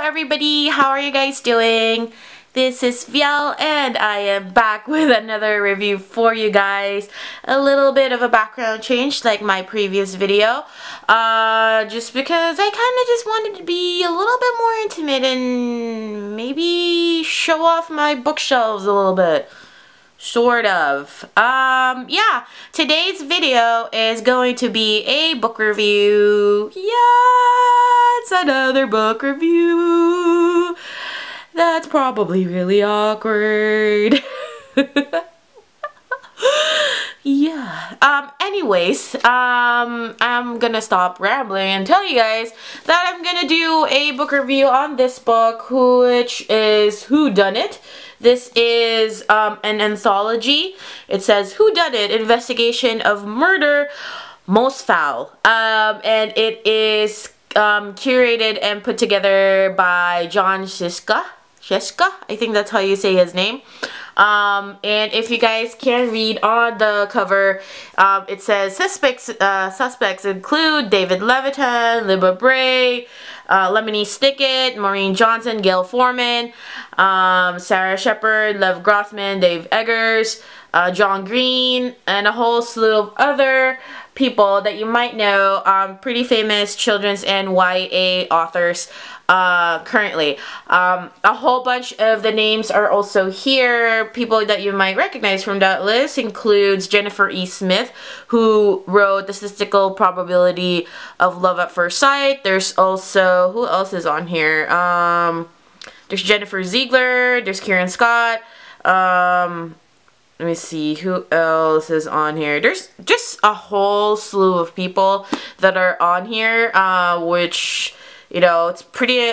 everybody, how are you guys doing? This is Viel and I am back with another review for you guys. A little bit of a background change like my previous video. Just because I kind of just wanted to be a little bit more intimate and maybe show off my bookshelves a little bit. Sort of. Yeah, today's video is going to be a book review. Yeah, it's another book review. That's probably really awkward. Yeah. Anyways, I'm gonna stop rambling and tell you guys that I'm gonna do a book review on this book, which is Whodunit. This is an anthology. It says Whodunit, Investigation of Murder, Most Foul. And it is curated and put together by John Szyszka, I think that's how you say his name. And if you guys can read on the cover, it says suspects include David Levitan, Libba Bray, Lemony Snicket, Maureen Johnson, Gail Foreman, Sarah Shepard, Lev Grossman, Dave Eggers, John Green, and a whole slew of other people that you might know, pretty famous children's and YA authors currently. A whole bunch of the names are also here. People that you might recognize from that list includes Jennifer E. Smith, who wrote The Statistical Probability of Love at First Sight. There's also, who else is on here? There's Jennifer Ziegler, there's Kieran Scott, let me see, who else is on here? There's just a whole slew of people that are on here, which, you know, it's pretty,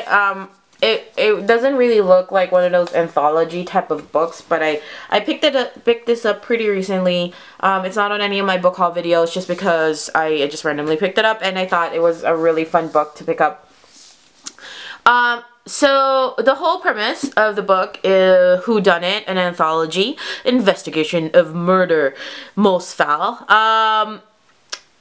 it doesn't really look like one of those anthology type of books, but I picked this up pretty recently. It's not on any of my book haul videos just because I just randomly picked it up and I thought it was a really fun book to pick up. So the whole premise of the book is Whodunit, an anthology, investigation of murder, most foul.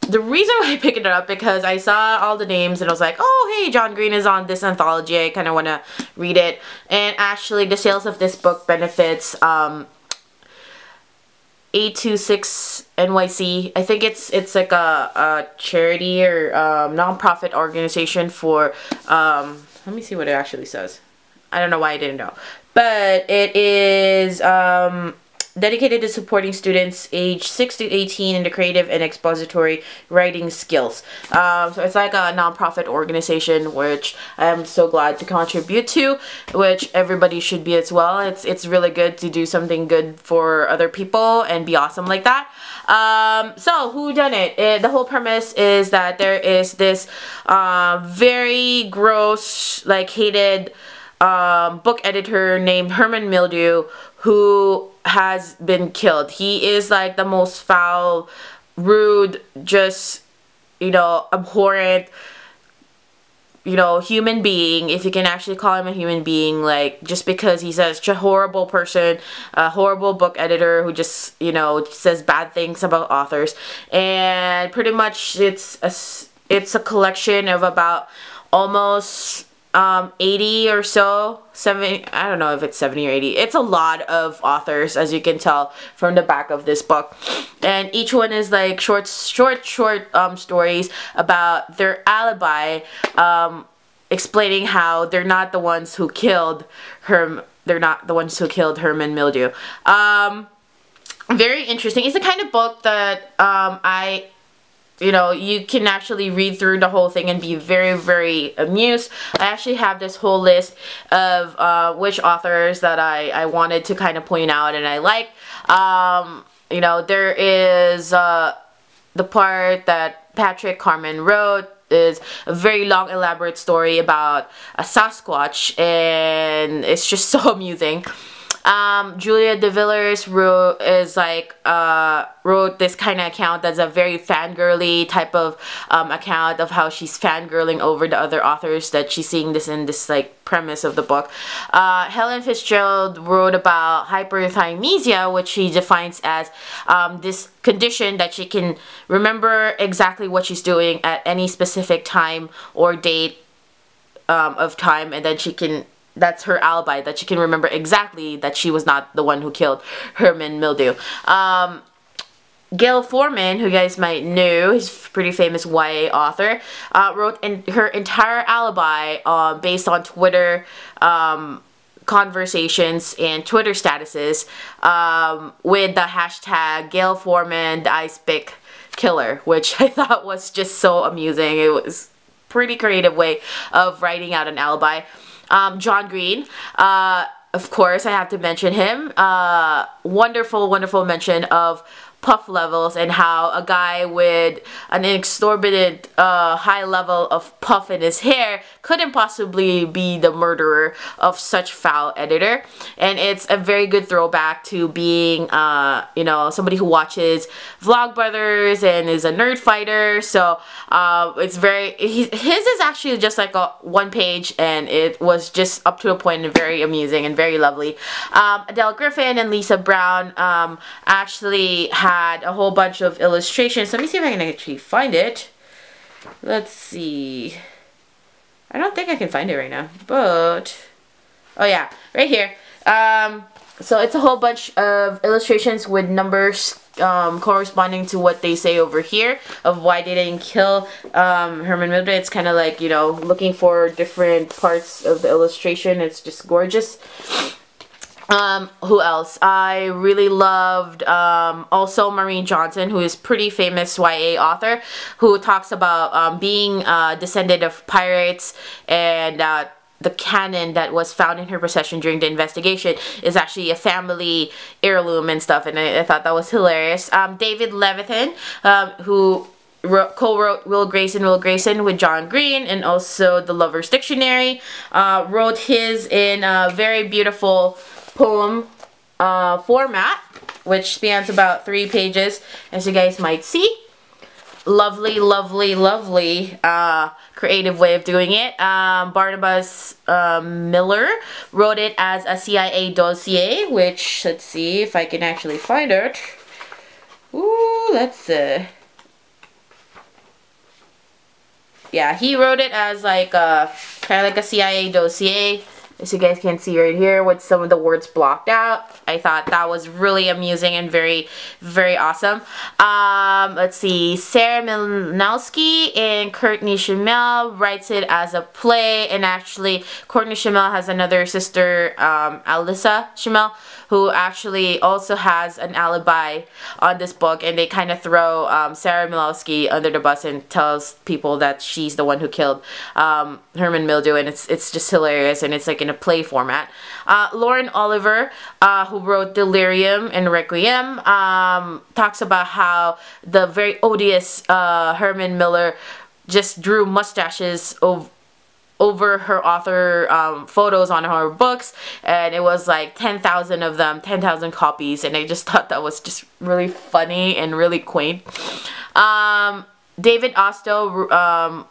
The reason why I picked it up because I saw all the names and I was like, oh hey, John Green is on this anthology, I kind of want to read it. And actually the sales of this book benefits 826 NYC. I think it's like a charity or non-profit organization for let me see what it actually says. I don't know why I didn't know. But it is dedicated to supporting students aged 6 to 18 in the creative and expository writing skills. So it's like a non-profit organization, which I'm so glad to contribute to, which everybody should be as well. It's really good to do something good for other people and be awesome like that. So Whodunit? The whole premise is that there is this very gross, like hated book editor named Herman Mildew who has been killed. He is like the most foul, rude, just, you know, abhorrent, you know, human being, if you can actually call him a human being, like, just because he's such a horrible person, a horrible book editor who just, you know, says bad things about authors. And pretty much it's a collection of about almost 80 or so, 70, I don't know if it's 70 or 80. It's a lot of authors, as you can tell from the back of this book. And each one is like short stories about their alibi, explaining how they're not the ones who killed Herman Mildew. Very interesting. It's the kind of book that you know, you can actually read through the whole thing and be very, very amused. I actually have this whole list of which authors that I wanted to kind of point out and I like. You know, there is the part that Patrick Carman wrote is a very long, elaborate story about a Sasquatch, and it's just so amusing. Julia DeVillers wrote this kind of account that's a very fangirly type of account of how she's fangirling over the other authors that she's seeing this in this like premise of the book. Helen Fitzgerald wrote about hyperthymesia, which she defines as this condition that she can remember exactly what she's doing at any specific time or date of time, and then that's her alibi, that she can remember exactly that she was not the one who killed Herman Mildew. Gail Foreman, who you guys might know, he's a pretty famous YA author, wrote her entire alibi based on Twitter conversations and Twitter statuses with the hashtag Gail Foreman, the Ice Pick Killer, which I thought was just so amusing. It was a pretty creative way of writing out an alibi. John Green, of course, I have to mention him. Wonderful, wonderful mention of puff levels and how a guy with an exorbitant high level of puff in his hair couldn't possibly be the murderer of such foul editor. And it's a very good throwback to being you know, somebody who watches Vlogbrothers and is a nerd fighter. So it's very, his is actually just like a one page, and it was just up to a point and very amusing and very lovely. Adele Griffin and Lisa Brown actually had a whole bunch of illustrations. Let me see if I can actually find it. Let's see. I don't think I can find it right now, but oh yeah, right here. So it's a whole bunch of illustrations with numbers corresponding to what they say over here of why they didn't kill Herman Mildew. It's kind of like, you know, looking for different parts of the illustration. It's just gorgeous. Who else? I really loved also Maureen Johnson, who is pretty famous YA author, who talks about being descendant of pirates, and the cannon that was found in her possession during the investigation is actually a family heirloom and stuff, and I thought that was hilarious. David Levithan, who co-wrote Will Grayson with John Green, and also The Lover's Dictionary, wrote his in a very beautiful poem format, which spans about 3 pages, as you guys might see. Lovely, lovely, lovely creative way of doing it. Barnabas Miller wrote it as a CIA dossier, which, let's see if I can actually find it. Ooh, that's yeah, he wrote it as like a kind of like a CIA dossier, as you guys can see right here, with some of the words blocked out. I thought that was really amusing and very, very awesome. Let's see, Sarah Milnowski and Courtney Schimmel writes it as a play, and actually Courtney Schimmel has another sister, Alyssa Schimmel, who actually also has an alibi on this book, and they kind of throw Sarah Milnowski under the bus and tells people that she's the one who killed Herman Mildew, and it's just hilarious, and it's like in a play format. Lauren Oliver, who wrote Delirium and Requiem, talks about how the very odious Herman Miller just drew mustaches over her author photos on her books, and it was like 10,000 of them, 10,000 copies, and I just thought that was just really funny and really quaint. David Osto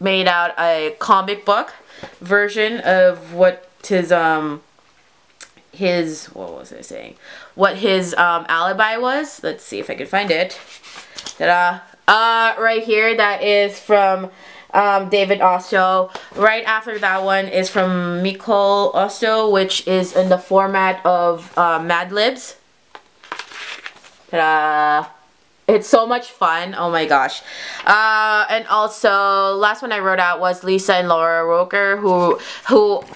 made out a comic book version of what what his alibi was. Let's see if I can find it. Ta-da! Right here, that is from David Osto. Right after that one is from Nicole Osto, which is in the format of Mad Libs. Ta-da! It's so much fun. Oh my gosh. And also, last one I wrote out was Lisa and Laura Roker, who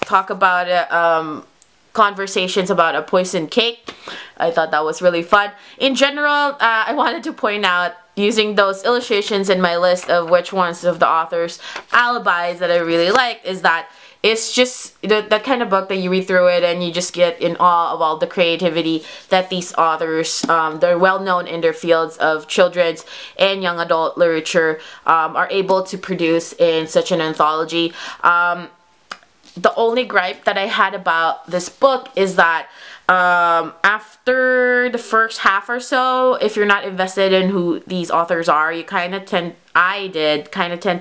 talk about conversations about a poison cake. I thought that was really fun. In general, I wanted to point out, using those illustrations in my list of which ones of the author's alibis that I really liked, is that it's just that kind of book that you read through it and you just get in awe of all the creativity that these authors, they're well known in their fields of children's and young adult literature, are able to produce in such an anthology. The only gripe that I had about this book is that after the first half or so, if you're not invested in who these authors are, you kind of tend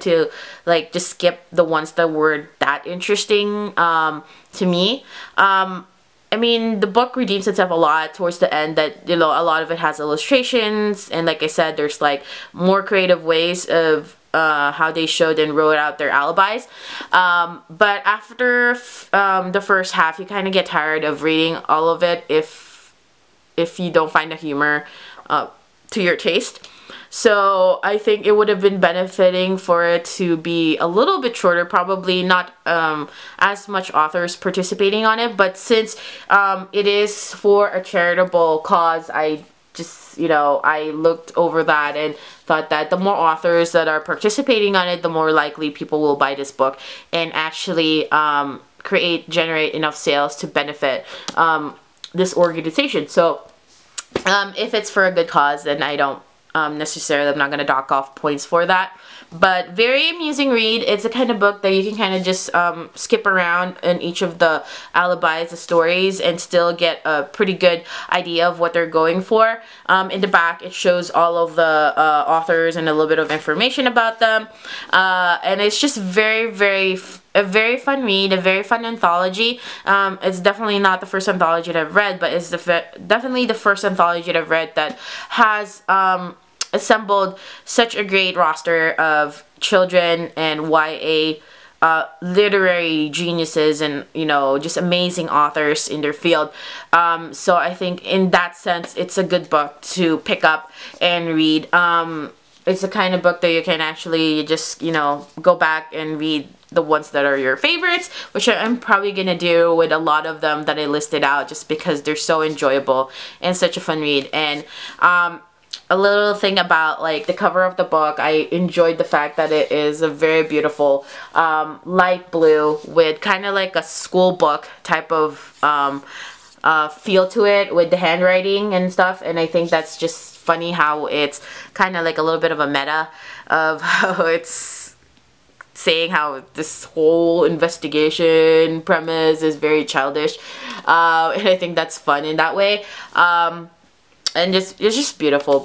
to like just skip the ones that were that interesting to me. I mean, the book redeems itself a lot towards the end, that, you know, a lot of it has illustrations, and like I said, there's like more creative ways of how they showed and wrote out their alibis. But after the first half, you kind of get tired of reading all of it if you don't find the humor to your taste. So I think it would have been benefiting for it to be a little bit shorter, probably not as much authors participating on it, but since it is for a charitable cause, I just, you know, I looked over that and thought that the more authors that are participating on it, the more likely people will buy this book and actually generate enough sales to benefit this organization. So if it's for a good cause, then I don't necessarily, I'm not going to dock off points for that. But very amusing read. It's a kind of book that you can kind of just skip around in each of the alibis, the stories, and still get a pretty good idea of what they're going for. In the back, it shows all of the authors and a little bit of information about them. And it's just a very fun read, a very fun anthology. It's definitely not the first anthology that I've read, but it's definitely the first anthology that I've read that has assembled such a great roster of children and YA literary geniuses and, you know, just amazing authors in their field. So I think in that sense, it's a good book to pick up and read. It's the kind of book that you can actually just, you know, go back and read the ones that are your favorites, which I'm probably gonna do with a lot of them that I listed out, just because they're so enjoyable and such a fun read. And a little thing about like the cover of the book, I enjoyed the fact that it is a very beautiful light blue with kind of like a school book type of feel to it with the handwriting and stuff. And I think that's just funny how it's kind of like a little bit of a meta of how it's saying how this whole investigation premise is very childish, and I think that's fun in that way, and it's just beautiful.